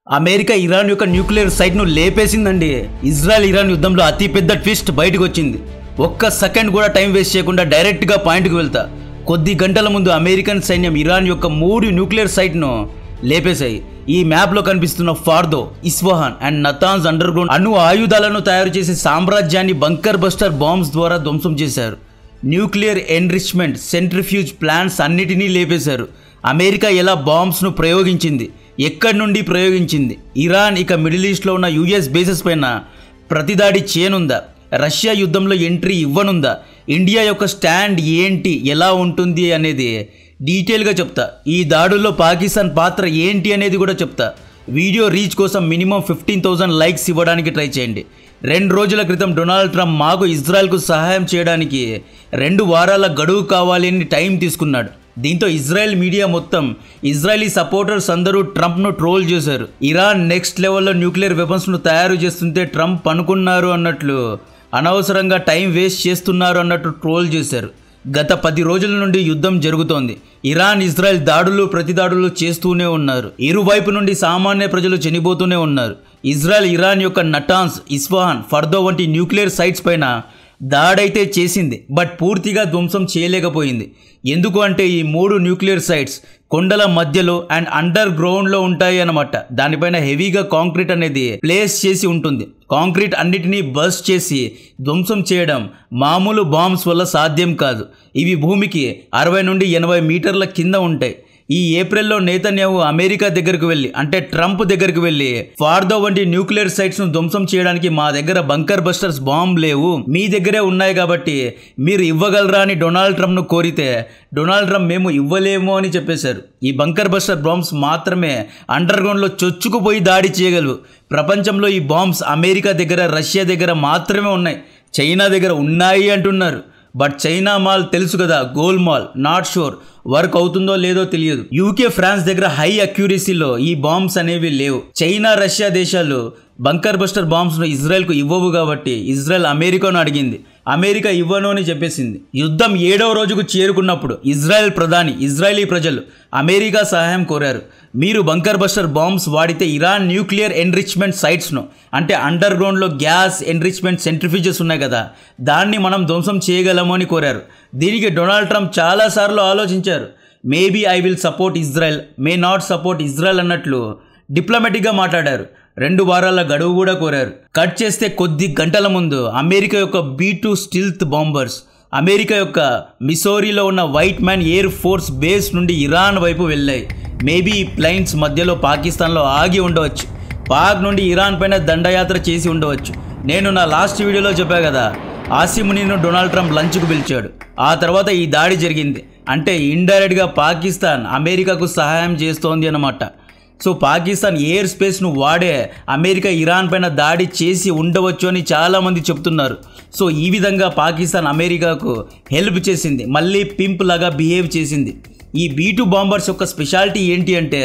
America Iran యొక్క nuclear సైట్ను లేపేసిందండి. Israel Iran యుద్ధంలో అతిపెద్ద ట్విస్ట్ బయటకు వచ్చింది. ఒక్క సెకండ్ కూడా టైం వేస్ట్ చేయకుండా డైరెక్ట్గా పాయింట్కి వెళ్తా. కొద్ది గంటల ముందు అమెరికన్ సైన్యం ఇరాన్ యొక్క 3 న్యూక్లియర్ సైట్ను లేపేశాయి. ఈ మ్యాప్లో కనిపిస్తున్న Fordow, Isfahan and Natanz underground అణు ఆయుధాలను తయారు చేసే సామ్రాజ్యాన్ని బంకర్ బస్టర్ బాంబ్స్ ద్వారా ధ్వంసం చేశారు. న్యూక్లియర్ ఎన్రిచ్మెంట్ సెంట్రిఫ్యూజ్ ప్లాంట్స్ అన్నిటినీ లేపేశారు. అమెరికా ఎలా బాంబ్స్ను ప్రయోగించింది, ఎక్కడి నుండి ప్రయోగించింది, ఇరాన్ ఇక మిడిల్ ఈస్ట్లో ఉన్న యుఎస్ బేసెస్ పైన ప్రతిదాడి చేయనుందా, రష్యా యుద్ధంలో ఎంట్రీ ఇవ్వనుందా, ఇండియా యొక్క స్టాండ్ ఏంటి, ఎలా ఉంటుంది అనేది డీటెయిల్గా చెప్తా. ఈ దాడుల్లో పాకిస్తాన్ పాత్ర ఏంటి అనేది కూడా చెప్తా. వీడియో రీచ్ కోసం మినిమం 15,000 లైక్స్ ఇవ్వడానికి ట్రై చేయండి. 2 రోజుల క్రితం డొనాల్డ్ ట్రంప్ మాకు ఇజ్రాయెల్కు సహాయం చేయడానికి 2 వారాల గడువు కావాలి అని టైం తీసుకున్నాడు. దీంతో ఇజ్రాయెల్ మీడియా మొత్తం ఇజ్రాయలీ సపోర్టర్స్ అందరూ ట్రంప్ను ట్రోల్ చేశారు. ఇరాన్ నెక్స్ట్ లెవెల్లో న్యూక్లియర్ వెపన్స్ను తయారు చేస్తుంటే ట్రంప్ అనుకున్నారు అన్నట్లు, అనవసరంగా టైం వేస్ట్ చేస్తున్నారు అన్నట్టు ట్రోల్ చేశారు. గత 10 రోజుల నుండి యుద్ధం జరుగుతోంది. ఇరాన్ ఇజ్రాయెల్ దాడులు ప్రతిదాడులు చేస్తూనే ఉన్నారు. ఇరువైపు నుండి సామాన్య ప్రజలు చనిపోతూనే ఉన్నారు. ఇజ్రాయెల్ ఇరాన్ యొక్క నటాన్స్, ఇస్ఫహాన్, ఫర్దో వంటి న్యూక్లియర్ సైట్స్ పైన దాడైతే చేసింది, బట్ పూర్తిగా ధ్వంసం చేయలేకపోయింది. ఎందుకు అంటే ఈ 3 న్యూక్లియర్ సైట్స్ కొండల మధ్యలో అండ్ అండర్ గ్రౌండ్లో ఉంటాయి అన్నమాట. దానిపైన హెవీగా కాంక్రీట్ అనేది ప్లేస్ చేసి ఉంటుంది. కాంక్రీట్ అన్నిటినీ బర్స్ట్ చేసి ధ్వంసం చేయడం మామూలు బాంబ్స్ వల్ల సాధ్యం కాదు. ఇవి భూమికి 60 నుండి 80 మీటర్ల కింద ఉంటాయి. ఈ ఏప్రిల్లో నేతన్యాహు అమెరికా దగ్గరకు వెళ్ళి, అంటే ట్రంప్ దగ్గరకు వెళ్ళి, ఫార్దో వంటి న్యూక్లియర్ సైట్స్ ను ధ్వంసం చేయడానికి మా దగ్గర బంకర్ బస్టర్స్ బాంబ్ లేవు, మీ దగ్గరే ఉన్నాయి కాబట్టి మీరు ఇవ్వగలరా అని డొనాల్డ్ ట్రంప్ ను కోరితే డొనాల్డ్ ట్రంప్ మేము ఇవ్వలేము అని చెప్పేశారు. ఈ బంకర్ బస్టర్ బాంబ్స్ మాత్రమే అండర్ గ్రౌండ్ లో చొచ్చుకుపోయి దాడి చేయగలవు. ప్రపంచంలో ఈ బాంబ్స్ అమెరికా దగ్గర, రష్యా దగ్గర మాత్రమే ఉన్నాయి. చైనా దగ్గర ఉన్నాయి అంటున్నారు. బట్ చైనా మాల్ తెలుసు కదా, goal mall, not sure work అవుతుందో లేదో తెలియదు. యూకే, ఫ్రాన్స్ దగ్గర హై అక్యూరసీలో ఈ బాంబ్స్ అనేవి లేవు. చైనా, రష్యా దేశాలు బంకర్ బస్టర్ బాంబ్స్ను ఇజ్రాయెల్కు ఇవ్వవు కాబట్టి ఇజ్రాయెల్ అమెరికాను అడిగింది. అమెరికా ఇవ్వను అని చెప్పేసింది. యుద్ధం 7వ రోజుకు చేరుకున్నప్పుడు ఇజ్రాయెల్ ప్రధాని, ఇజ్రాయలీ ప్రజలు అమెరికా సహాయం కోరారు. మీరు బంకర్ బస్టర్ బాంబ్స్ వాడితే ఇరాన్ న్యూక్లియర్ ఎన్రిచ్మెంట్ సైట్స్ను, అంటే అండర్ గ్రౌండ్లో గ్యాస్ ఎన్రిచ్మెంట్ సెంట్రిఫ్యూజెస్ ఉన్నాయి కదా, దాన్ని మనం ధ్వంసం చేయగలము అని కోరారు. దీనికి డొనాల్డ్ ట్రంప్ చాలాసార్లు ఆలోచించారు. Maybe I will support Israel, may not support Israel అన్నట్లు డిప్లొమాటిక్గా మాట్లాడారు. 2 వారాల గడువు కూడా కోరారు. కట్ చేస్తే కొద్ది గంటల ముందు అమెరికా యొక్క B-2 స్టిల్త్ బాంబర్స్ అమెరికా యొక్క మిసోరీలో ఉన్న white man air force base నుండి ఇరాన్ వైపు వెళ్ళాయి. మేబీ ఈ ప్లైన్స్ మధ్యలో పాకిస్తాన్లో ఆగి ఉండవచ్చు. పాక్ నుండి ఇరాన్ పైన దండయాత్ర చేసి ఉండవచ్చు. నేను నా లాస్ట్ వీడియోలో చెప్పా కదా, ఆసిమునిను డొనాల్డ్ ట్రంప్ లంచ్కు పిలిచాడు. ఆ తర్వాత ఈ దాడి జరిగింది. అంటే ఇండైరెక్ట్గా పాకిస్తాన్ అమెరికాకు సహాయం చేస్తోంది అన్నమాట. సో పాకిస్తాన్ ఎయిర్ స్పేస్ను వాడే అమెరికా ఇరాన్ పైన దాడి చేసి ఉండవచ్చు అని చాలామంది చెప్తున్నారు. సో ఈ విధంగా పాకిస్తాన్ అమెరికాకు హెల్ప్ చేసింది, మళ్ళీ పింప్ లాగా బిహేవ్ చేసింది. ఈ B-2 బాంబర్స్ యొక్క స్పెషాలిటీ ఏంటి అంటే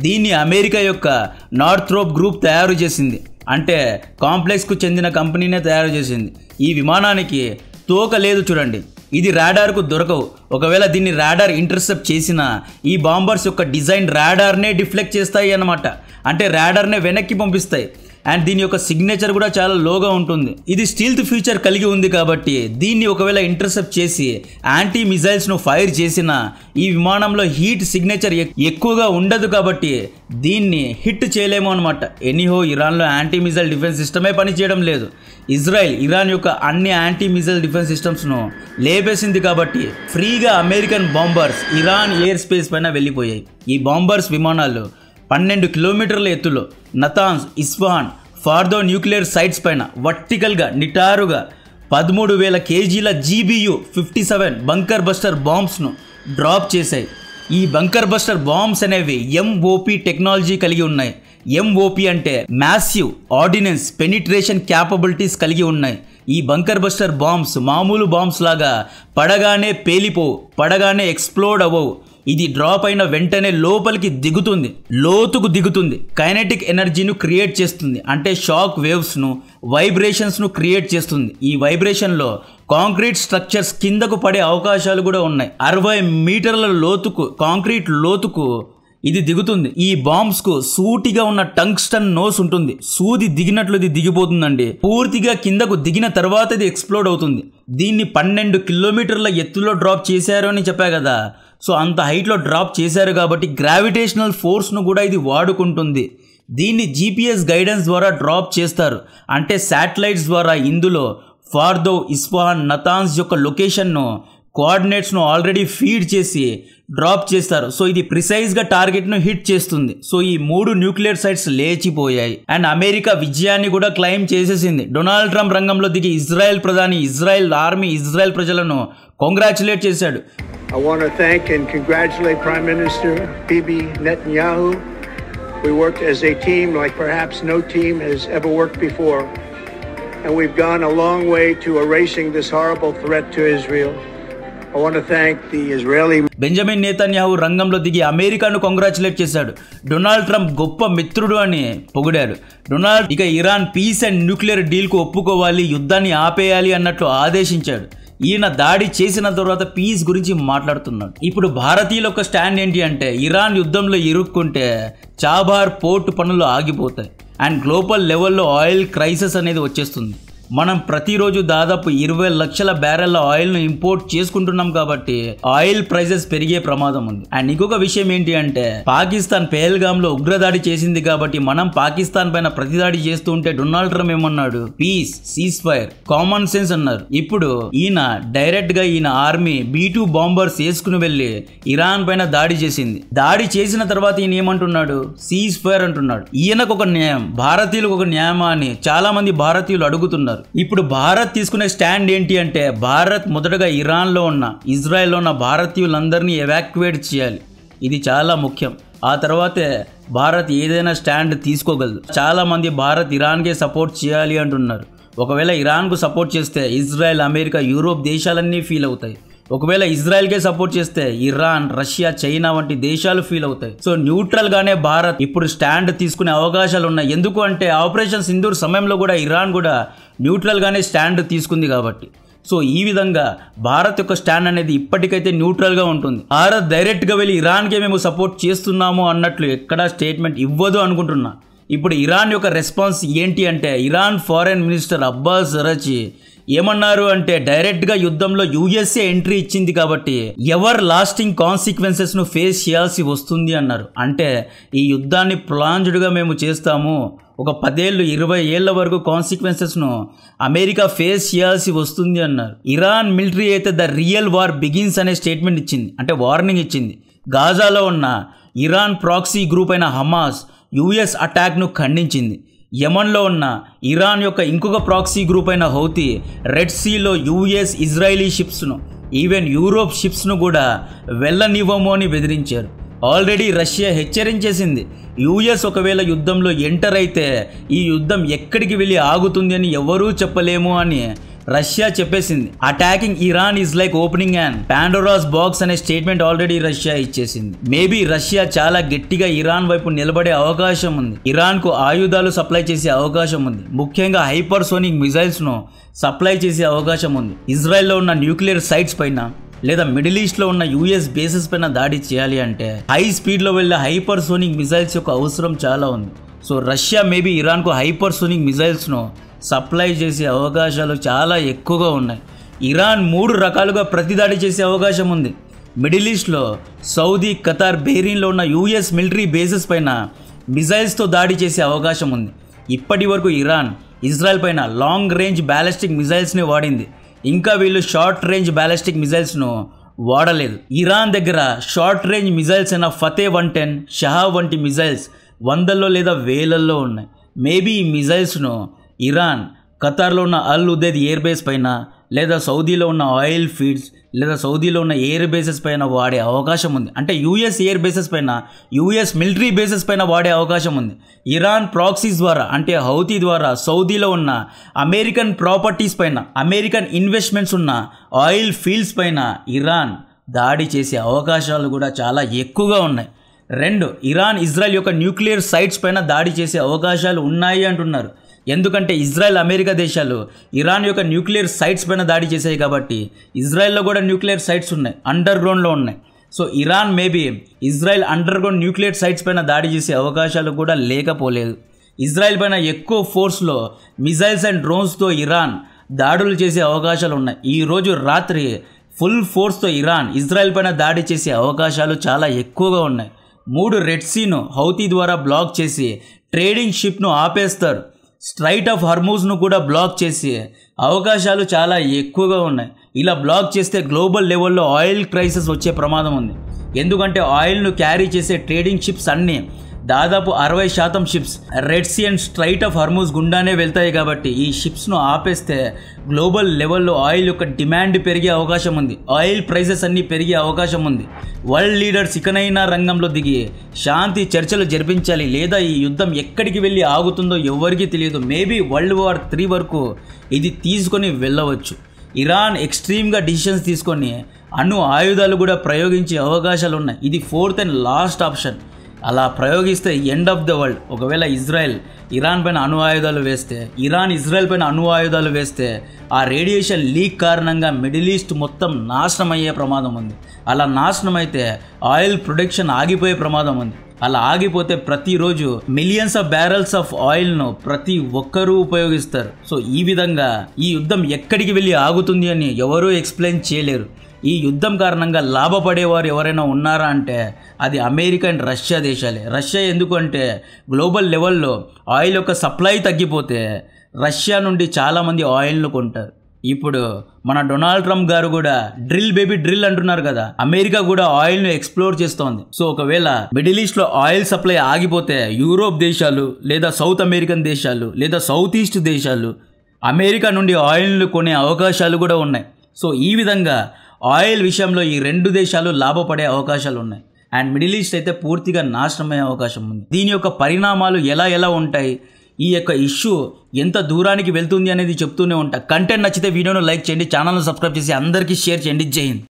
దీన్ని అమెరికా యొక్క నార్థ్రోప్ గ్రూప్ తయారు చేసింది. అంటే కాంప్లెక్స్కు చెందిన కంపెనీనే తయారు చేసింది. ఈ విమానానికి తోక లేదు చూడండి, ఇది రాడార్కు దొరకవు. ఒకవేళ దీన్ని రాడార్ ఇంటర్సెప్ట్ చేసినా ఈ బాంబర్స్ యొక్క డిజైన్ రాడార్నే డిఫ్లెక్ట్ చేస్తాయి అన్నమాట. అంటే రాడార్నే వెనక్కి పంపిస్తాయి. అండ్ దీని యొక్క సిగ్నేచర్ కూడా చాలా లోగా ఉంటుంది. ఇది స్టీల్త్ ఫీచర్ కలిగి ఉంది కాబట్టి దీన్ని ఒకవేళ ఇంటర్సెప్ట్ చేసి యాంటీ మిజైల్స్ను ఫైర్ చేసినా ఈ విమానంలో హీట్ సిగ్నేచర్ ఎక్కువగా ఉండదు కాబట్టి దీన్ని హిట్ చేయలేము అనమాట. ఎనీహో ఇరాన్లో యాంటీ మిజైల్ డిఫెన్స్ సిస్టమే పనిచేయడం లేదు. ఇజ్రాయెల్ ఇరాన్ యొక్క అన్ని యాంటీ మిజైల్ డిఫెన్స్ సిస్టమ్స్ను లేపేసింది కాబట్టి ఫ్రీగా American bombers Iran air space పైన వెళ్ళిపోయాయి. ఈ బాంబర్స్ విమానాలు 12 కిలోమీటర్ల ఎత్తులో నతాన్స్, ఇస్ఫహాన్, ఫార్దో న్యూక్లియర్ సైట్స్ పైన వర్టికల్గా నిటారుగా 13,000 కేజీల GBU-57 బంకర్ బస్టర్ బాంబ్స్ను డ్రాప్ చేశాయి. ఈ బంకర్ బస్టర్ బాంబ్స్ అనేవి MOP టెక్నాలజీ కలిగి ఉన్నాయి. MOP అంటే మ్యాసివ్ ఆర్డినెన్స్ పెనిట్రేషన్ క్యాపబిలిటీస్ కలిగి ఉన్నాయి. ఈ బంకర్ బస్టర్ బాంబ్స్ మామూలు బాంబ్స్ లాగా పడగానే పేలిపోవు, పడగానే ఎక్స్ప్లోడ్ అవ్వవు. ఇది డ్రాప్ అయిన వెంటనే లోపలికి దిగుతుంది, లోతుకు దిగుతుంది, కైనెటిక్ ఎనర్జీను క్రియేట్ చేస్తుంది. అంటే షాక్ వేవ్స్ను, వైబ్రేషన్స్ను క్రియేట్ చేస్తుంది. ఈ వైబ్రేషన్లో కాంక్రీట్ స్ట్రక్చర్స్ కిందకు పడే అవకాశాలు కూడా ఉన్నాయి. 60 మీటర్ల లోతుకు, కాంక్రీట్ లోతుకు ఇది దిగుతుంది. ఈ బాంబ్స్ కు సూటిగా ఉన్న టంగ్స్టన్ నోస్ ఉంటుంది. సూది దిగినట్లు ఇది దిగిపోతుందండి. పూర్తిగా కిందకు దిగిన తర్వాత ఇది ఎక్స్ప్లోడ్ అవుతుంది. దీన్ని 12 కిలోమీటర్ల ఎత్తులో డ్రాప్ చేశారు అని చెప్పా కదా. సో అంత హైట్లో డ్రాప్ చేశారు కాబట్టి గ్రావిటేషనల్ ఫోర్స్ను కూడా ఇది వాడుకుంటుంది. దీన్ని GPS గైడెన్స్ ద్వారా డ్రాప్ చేస్తారు. అంటే శాటిలైట్స్ ద్వారా ఇందులో ఫార్దో, ఇస్ఫహాన్, నతాన్స్ యొక్క లొకేషన్ను, కోఆర్డినేట్స్ను ఆల్రెడీ ఫీడ్ చేసి డ్రాప్ చేస్తారు. సో ఇది ప్రిసైజ్గా టార్గెట్ను హిట్ చేస్తుంది. సో ఈ 3 న్యూక్లియర్ సైట్స్ లేచిపోయాయి. అండ్ అమెరికా విజయాన్ని కూడా క్లెయిమ్ చేసేసింది. డొనాల్డ్ ట్రంప్ రంగంలో దిగి ఇజ్రాయెల్ ప్రధాని, ఇజ్రాయెల్ ఆర్మీ, ఇజ్రాయెల్ ప్రజలను కంగ్రాచులేట్ చేశాడు. I want to thank and congratulate Prime Minister Bibi Netanyahu. We worked as a team like perhaps no team has ever worked before. And we've gone a long way to erasing this horrible threat to Israel. I want to thank the Israeli. Benjamin Netanyahu రంగంలో దిగి అమెరికాను congratulate చేశాడు. Donald Trump గొప్ప మిత్రుడు అని పొగిడాడు. Donald ఇక Iran piece and nuclear డీల్కు ఒప్పుకోవాలి, యుద్ధాన్ని ఆపేయాలి అన్నట్లు ఆదేశించాడు. ఈయన దాడి చేసిన తర్వాత పీస్ గురించి మాట్లాడుతున్నాడు. ఇప్పుడు భారతీయుల యొక్క స్టాండ్ ఏంటి అంటే ఇరాన్ యుద్ధంలో ఇరుక్కుంటే చాబార్ పోర్టు పనులు ఆగిపోతాయి అండ్ గ్లోబల్ లెవెల్లో ఆయిల్ క్రైసిస్ అనేది వచ్చేస్తుంది. మనం ప్రతిరోజు దాదాపు 20 లక్షల బ్యారెల్ల ఆయిల్ను ఇంపోర్ట్ చేసుకుంటున్నాం కాబట్టి ఆయిల్ ప్రైసెస్ పెరిగే ప్రమాదం ఉంది. అండ్ ఇంకొక విషయం ఏంటి అంటే పాకిస్తాన్ పెహల్గామ్లో ఉగ్రదాడి చేసింది కాబట్టి మనం పాకిస్తాన్ పైన ప్రతిదాడి చేస్తూ ఉంటే డొనాల్డ్ ట్రంప్ ఏమన్నాడు, peace, ceasefire, common sense అన్నారు. ఇప్పుడు ఈయన డైరెక్ట్ గా ఈయన ఆర్మీ B-2 బాంబర్స్ వేసుకుని వెళ్లి ఇరాన్ పైన దాడి చేసింది. దాడి చేసిన తర్వాత ఈయన ఏమంటున్నాడు, సీజ్ ఫైర్ అంటున్నాడు. ఈయనకు ఒక న్యాయం, భారతీయులకు ఒక న్యాయమా అని చాలా మంది భారతీయులు అడుగుతున్నారు. ఇప్పుడు భారత్ తీసుకునే స్టాండ్ ఏంటి అంటే భారత్ మొదటగా ఇరాన్లో ఉన్న, ఇజ్రాయెల్లో ఉన్న భారతీయులందరినీ ఎవాక్యువేట్ చేయాలి. ఇది చాలా ముఖ్యం. ఆ తర్వాతే భారత్ ఏదైనా స్టాండ్ తీసుకోగలదు. చాలా మంది భారత్ ఇరాన్కే సపోర్ట్ చేయాలి అంటున్నారు. ఒకవేళ ఇరాన్కు సపోర్ట్ చేస్తే ఇజ్రాయెల్, అమెరికా, యూరోప్ దేశాలన్నీ ఫీల్ అవుతాయి. ఒకవేళ ఇజ్రాయెల్కే సపోర్ట్ చేస్తే ఇరాన్, రష్యా, చైనా వంటి దేశాలు ఫీల్ అవుతాయి. సో న్యూట్రల్ గానే భారత్ ఇప్పుడు స్టాండ్ తీసుకునే అవకాశాలు ఉన్నాయి. ఎందుకు అంటే ఆపరేషన్ సింధూర్ సమయంలో కూడా ఇరాన్ కూడా న్యూట్రల్ గానే స్టాండ్ తీసుకుంది కాబట్టి. సో ఈ విధంగా భారత్ యొక్క స్టాండ్ అనేది ఇప్పటికైతే న్యూట్రల్ గా ఉంటుంది. భారత్ డైరెక్ట్ గా వెళ్ళి ఇరాన్కే మేము సపోర్ట్ చేస్తున్నాము అన్నట్లు ఎక్కడా స్టేట్మెంట్ ఇవ్వదు అనుకుంటున్నా. ఇప్పుడు ఇరాన్ యొక్క రెస్పాన్స్ ఏంటి అంటే ఇరాన్ ఫారెన్ మినిస్టర్ అబ్బాస్ అరాచి ఏమన్నారు అంటే డైరెక్ట్గా యుద్ధంలో USA ఎంట్రీ ఇచ్చింది కాబట్టి ఎవర్ లాస్టింగ్ కాన్సిక్వెన్సెస్ను ఫేస్ చేయాల్సి వస్తుంది అన్నారు. అంటే ఈ యుద్ధాన్ని ప్లాన్డ్గా మేము చేస్తాము, ఒక 10 ఏళ్ళు 20 ఏళ్ల వరకు కాన్సిక్వెన్సెస్ను అమెరికా ఫేస్ చేయాల్సి వస్తుంది అన్నారు. ఇరాన్ మిలిటరీ అయితే ద రియల్ వార్ బిగిన్స్ అనే స్టేట్మెంట్ ఇచ్చింది, అంటే వార్నింగ్ ఇచ్చింది. గాజాలో ఉన్న ఇరాన్ ప్రాక్సీ గ్రూప్ అయిన హమాస్ US అటాక్ను ఖండించింది. యమన్లో ఉన్న ఇరాన్ యొక్క ఇంకొక ప్రాక్సీ గ్రూప్ అయిన హౌతీ రెడ్ సీలో US ఇజ్రాయిలీ షిప్స్ను, ఈవెన్ యూరోప్ షిప్స్ను కూడా వెళ్ళనివ్వము అని బెదిరించారు. ఆల్రెడీ రష్యా హెచ్చరించేసింది, US ఒకవేళ యుద్ధంలో ఎంటర్ అయితే ఈ యుద్ధం ఎక్కడికి వెళ్ళి ఆగుతుంది అని ఎవరూ చెప్పలేము అని రష్యా చెప్పేసింది. Attacking Iran is like opening and Pandora's box అనే స్టేట్మెంట్ ఆల్రెడీ రష్యా ఇచ్చేసింది. మేబీ రష్యా చాలా గట్టిగా ఇరాన్ వైపు నిలబడే అవకాశం ఉంది. ఇరాన్ కు ఆయుధాలు సప్లై చేసే అవకాశం ఉంది. ముఖ్యంగా హైపర్సోనిక్ మిజైల్స్ ను సప్లై చేసే అవకాశం ఉంది. ఇజ్రాయెల్లో ఉన్న న్యూక్లియర్ సైట్స్ పైన లేదా మిడిల్ ఈస్ట్లో ఉన్న US బేసెస్ పైన దాడి చేయాలి అంటే హై స్పీడ్లో వెళ్ళే హైపర్సోనిక్ మిజైల్స్ యొక్క అవసరం చాలా ఉంది. సో రష్యా మేబీ ఇరాన్కు హైపర్సోనిక్ మిజైల్స్ను సప్లై చేసే అవకాశాలు చాలా ఎక్కువగా ఉన్నాయి. ఇరాన్ 3 రకాలుగా ప్రతిదాడి చేసే అవకాశం ఉంది. మిడిల్ ఈస్ట్లో సౌదీ, ఖతార్, బెహ్రీన్లో ఉన్న US మిలిటరీ బేసెస్ పైన మిజైల్స్తో దాడి చేసే అవకాశం ఉంది. ఇప్పటి వరకు ఇరాన్ ఇజ్రాయెల్ పైన లాంగ్ రేంజ్ బ్యాలిస్టిక్ మిజైల్స్ని వాడింది. ఇంకా వీళ్ళు షార్ట్ రేంజ్ బ్యాలిస్టిక్ మిజైల్స్ను వాడలేదు. ఇరాన్ దగ్గర షార్ట్ రేంజ్ మిజైల్స్ అయిన ఫతే 110, షహా వంటి మిజైల్స్ వందల్లో లేదా వేలల్లో ఉన్నాయి. మేబీ ఈ మిజైల్స్ను ఇరాన్ ఖతార్లో ఉన్న అల్ ఉదైద్ ఎయిర్ బేస్ పైన లేదా సౌదీలో ఉన్న ఆయిల్ ఫీల్డ్స్ లేదా సౌదీలో ఉన్న ఎయిర్ బేసెస్ పైన వాడే అవకాశం ఉంది. అంటే US ఎయిర్ బేసెస్ పైన, US మిలిటరీ బేసెస్ పైన వాడే అవకాశం ఉంది. ఇరాన్ ప్రాక్సీస్ ద్వారా అంటే హౌతీ ద్వారా సౌదీలో ఉన్న అమెరికన్ ప్రాపర్టీస్ పైన, అమెరికన్ ఇన్వెస్ట్మెంట్స్ ఉన్న ఆయిల్ ఫీల్డ్స్ పైన ఇరాన్ దాడి చేసే అవకాశాలు కూడా చాలా ఎక్కువగా ఉన్నాయి. 2, ఇరాన్ ఇజ్రాయెల్ యొక్క న్యూక్లియర్ సైట్స్ పైన దాడి చేసే అవకాశాలు ఉన్నాయి అంటున్నారు. ఎందుకంటే ఇజ్రాయెల్, అమెరికా దేశాలు ఇరాన్ యొక్క న్యూక్లియర్ సైట్స్ పైన దాడి చేశాయి కాబట్టి ఇజ్రాయెల్లో కూడా న్యూక్లియర్ సైట్స్ ఉన్నాయి, అండర్ గ్రౌండ్లో ఉన్నాయి. So Iran maybe Israel underground nuclear sites పైన దాడి చేసే అవకాశాలు కూడా లేకపోలేదు. ఇజ్రాయెల్ పైన ఎక్కువ ఫోర్స్లో మిజైల్స్ అండ్ డ్రోన్స్తో ఇరాన్ దాడులు చేసే అవకాశాలు ఉన్నాయి. ఈరోజు రాత్రి ఫుల్ ఫోర్స్తో ఇరాన్ ఇజ్రాయెల్ పైన దాడి చేసే అవకాశాలు చాలా ఎక్కువగా ఉన్నాయి. 3 రెడ్ సీను హౌతీ ద్వారా బ్లాక్ చేసి ట్రేడింగ్ షిప్ను ఆపేస్తారు. స్ట్రైట్ ఆఫ్ హర్మూజ్ను కూడా బ్లాక్ చేసి అవకాశాలు చాలా ఎక్కువగా ఉన్నాయి. ఇలా బ్లాక్ చేస్తే గ్లోబల్ లెవెల్లో ఆయిల్ క్రైసిస్ వచ్చే ప్రమాదం ఉంది. ఎందుకంటే ఆయిల్ను క్యారీ చేసే ట్రేడింగ్ షిప్స్ అన్నీ దాదాపు 60% ships Red Sea and strait of Hormuz గుండానే వెళ్తాయి. కాబట్టి ఈ షిప్స్ను ఆపేస్తే గ్లోబల్ లెవెల్లో ఆయిల్ యొక్క డిమాండ్ పెరిగే అవకాశం ఉంది. ఆయిల్ ప్రైసెస్ అన్నీ పెరిగే అవకాశం ఉంది. వరల్డ్ లీడర్స్ ఇకనైనా రంగంలో దిగి శాంతి చర్చలు జరిపించాలి. లేదా ఈ యుద్ధం ఎక్కడికి వెళ్ళి ఆగుతుందో ఎవరికీ తెలియదు. మేబీ World War III వరకు ఇది తీసుకొని వెళ్ళవచ్చు. ఇరాన్ ఎక్స్ట్రీమ్గా డిసిషన్స్ తీసుకొని అణు ఆయుధాలు కూడా ప్రయోగించే అవకాశాలు ఉన్నాయి. ఇది 4th అండ్ లాస్ట్ ఆప్షన్. అలా ప్రయోగిస్తే ఎండ్ ఆఫ్ ద వరల్డ్. ఒకవేళ ఇజ్రాయెల్ ఇరాన్ పైన అణు ఆయుధాలు వేస్తే, ఇరాన్ ఇజ్రాయెల్ పైన అణు ఆయుధాలు వేస్తే ఆ రేడియేషన్ లీక్ కారణంగా మిడిల్ ఈస్ట్ మొత్తం నాశనం అయ్యే ప్రమాదం ఉంది. అలా నాశనం అయితే ఆయిల్ ప్రొడక్షన్ ఆగిపోయే ప్రమాదం ఉంది. అలా ఆగిపోతే ప్రతిరోజు మిలియన్స్ ఆఫ్ బ్యారల్స్ ఆఫ్ ఆయిల్ను ప్రతి ఒక్కరూ ఉపయోగిస్తారు. సో ఈ విధంగా ఈ యుద్ధం ఎక్కడికి వెళ్ళి ఆగుతుంది అని ఎవరూ ఎక్స్ప్లెయిన్ చేయలేరు. ఈ యుద్ధం కారణంగా లాభపడేవారు ఎవరైనా ఉన్నారా అంటే అది అమెరికా అండ్ రష్యా దేశాలే. రష్యా ఎందుకు అంటే గ్లోబల్ లెవెల్లో ఆయిల్ యొక్క సప్లై తగ్గిపోతే రష్యా నుండి చాలామంది ఆయిల్ను కొంటారు. ఇప్పుడు మన డొనాల్డ్ ట్రంప్ గారు కూడా డ్రిల్ బేబీ డ్రిల్ అంటున్నారు కదా, అమెరికా కూడా ఆయిల్ను ఎక్స్ప్లోర్ చేస్తోంది. సో ఒకవేళ మిడిల్ ఈస్ట్లో ఆయిల్ సప్లై ఆగిపోతే యూరోప్ దేశాలు లేదా సౌత్ అమెరికన్ దేశాలు లేదా సౌత్ ఈస్ట్ దేశాలు అమెరికా నుండి ఆయిల్ను కొనే అవకాశాలు కూడా ఉన్నాయి. సో ఈ విధంగా ఆయిల్ విషయంలో ఈ 2 దేశాలు లాభపడే అవకాశాలు ఉన్నాయి. అండ్ మిడిల్ ఈస్ట్ అయితే పూర్తిగా నాశనమయ్యే అవకాశం ఉంది. దీని యొక్క పరిణామాలు ఎలా ఉంటాయి, ఈ యొక్క ఇష్యూ ఎంత దూరానికి వెళ్తుంది అనేది చెప్తూనే ఉంటా. కంటెంట్ నచ్చితే వీడియోను లైక్ చేయండి, ఛానల్ను సబ్స్క్రైబ్ చేసి అందరికీ షేర్ చేయండి. జై హింద్.